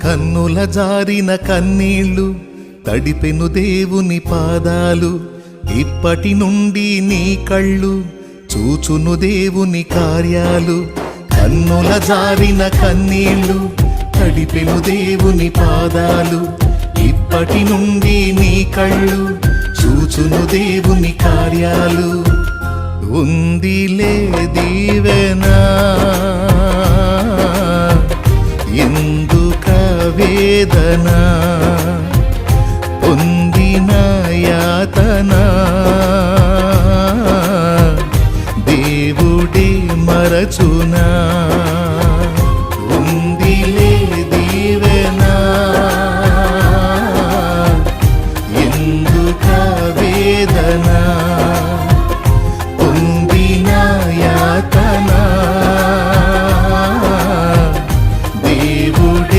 కన్నుల జారిన కన్నీళ్ళు తడిపెను దేవుని పాదాలు, ఇప్పటి నుండి నీ కళ్ళు చూచును దేవుని కార్యాలు. కన్నుల జారిన కన్నీళ్ళు తడిపెను దేవుని పాదాలు, ఇప్పటి నుండి నీ కళ్ళు చూచును దేవుని కార్యాలు. ఉందిలే దీవెనా ఎందుక వేదన, పొందిన యాతన దేవుడే మరచు